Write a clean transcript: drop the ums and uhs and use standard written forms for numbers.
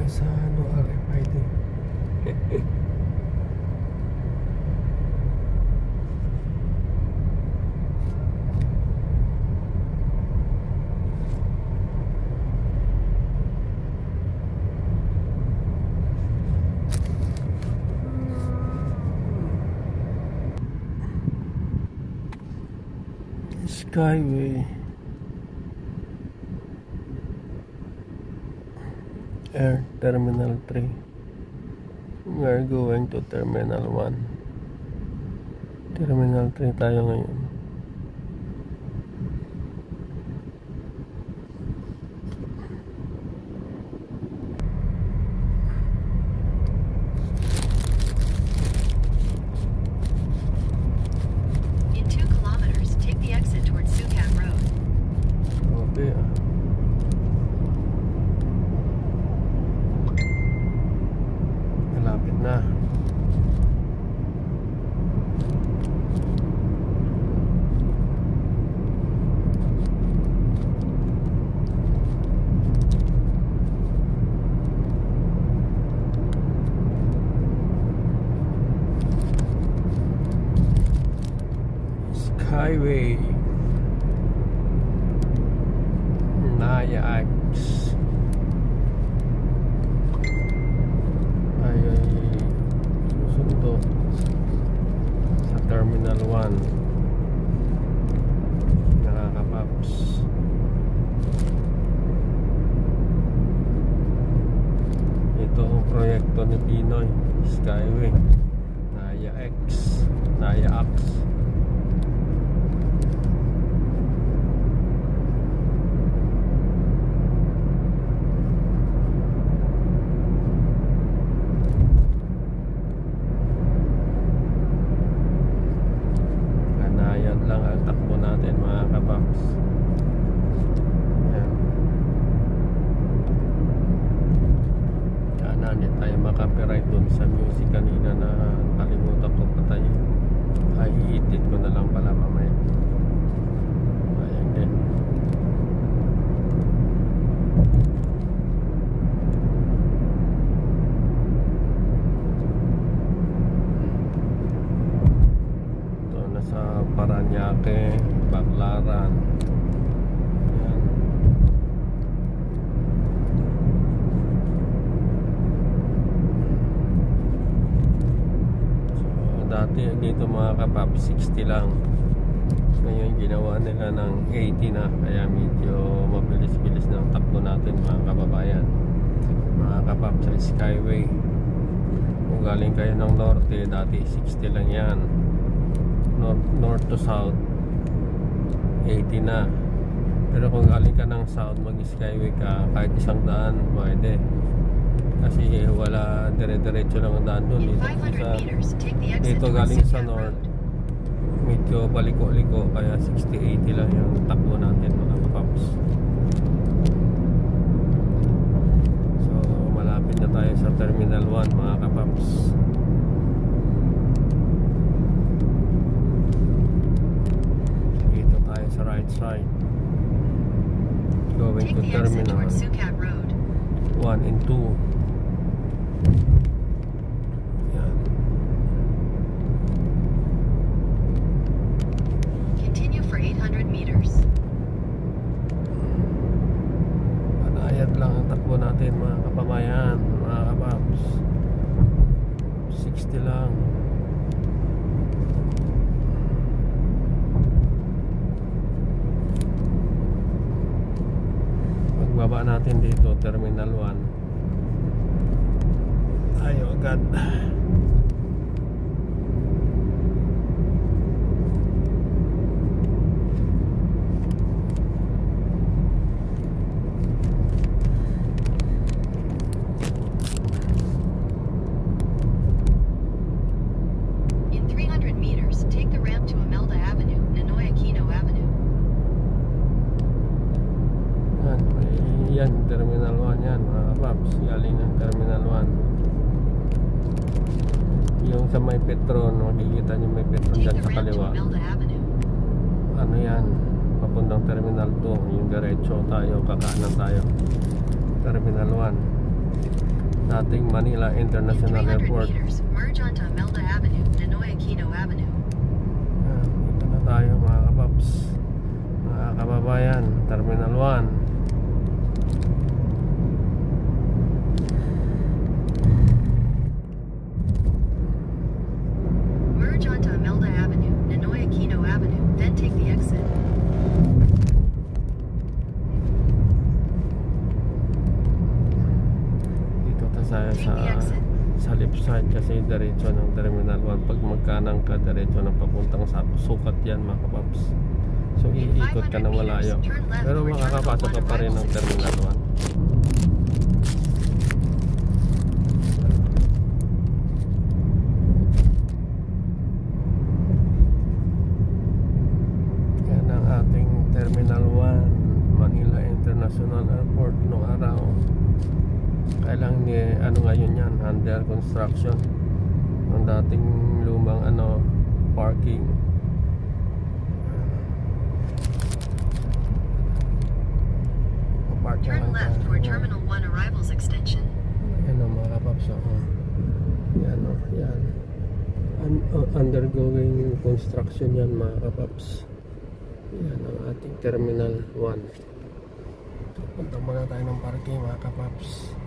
tayo sa RFID. Skyway Air Terminal 3. We are going to Terminal 1. Terminal 3 tayo ngayon. In 2 kilometers, take the exit towards Sucat Road. Okay. Malapit na. Skyway Naya X. Tayo ay susundo sa Terminal 1. Nakakapaps. Ito ang proyekto ni Pinoy. Skyway Naya X, Naya X. Lang ang takbo natin mga kapaps. Ayan. Sana hindi tayo makapiright dun sa music kanina na kalimutan ko patay. Ay, i-edit ko na lang pala mamaya. Ayan din. Sa Paranaque, Baclaran. Ayan. So, dati dito mga kapap 60 lang. Ngayon ginawa nila ng 80 na. Kaya medyo mabilis-bilis na ang takbo natin mga kababayan. Mga kapap sa Skyway. Kung galing kayo ng norte, dati 60 lang yan. North to south 80 na. Pero kung galing ka ng south, mag-skyway ka, kahit 100 pwede. Kasi wala dire-diretso lang ang daan doon. Dito galing sa north, medyo paliko-liko, kaya 60-80 lang yung takbo natin mga kapaps. So malapit na tayo sa Terminal 1 mga kapaps. Sa right side, going to Terminal 1 and 2. Yan. Continue for 800 meters. Panayad lang ang takbo natin mga kapamayan, mga kapaps. 60 lang. Baba natin dito Terminal 1. Tayo agad. In 300 meters, take the ramp to Imelda Avenue, Ninoy Aquino Avenue. Yan, Terminal 1 yan mga kapaps. Galing ng Terminal 1. Yung sa may Petron, makikita nyo may Petron dyan sa kaliwa. Ano yan, papuntang Terminal 2. Yung diretso tayo, kakanan tayo. Terminal 1. dating Manila In International 300 Airport. meters, merge onto Imelda Avenue, Ninoy Aquino Avenue. Dito na tayo mga kapaps, mga kababayan. Terminal 1. Merge onto Imelda Avenue, Ninoy Aquino Avenue, then take the exit. Dito tayo Take the exit. sa left side kasi diretso ng Terminal 1. Pag magkanang ka, diretso ng papuntang sa sukat yan mga kapaps. So iikot ka ng malayo, pero makakapasok ka pa rin ng Terminal 1. Yan ang ating Terminal 1 Manila International Airport noong araw. Kailang ni ngayon yan, under construction ng dating lumang parking. Turn left for Terminal 1 Arrivals Extension. Yan mga kapaps. Yan yan. Undergoing construction yan mga kapaps. Yan ang ating Terminal 1. Punta muna tayo ng parking mga kapaps.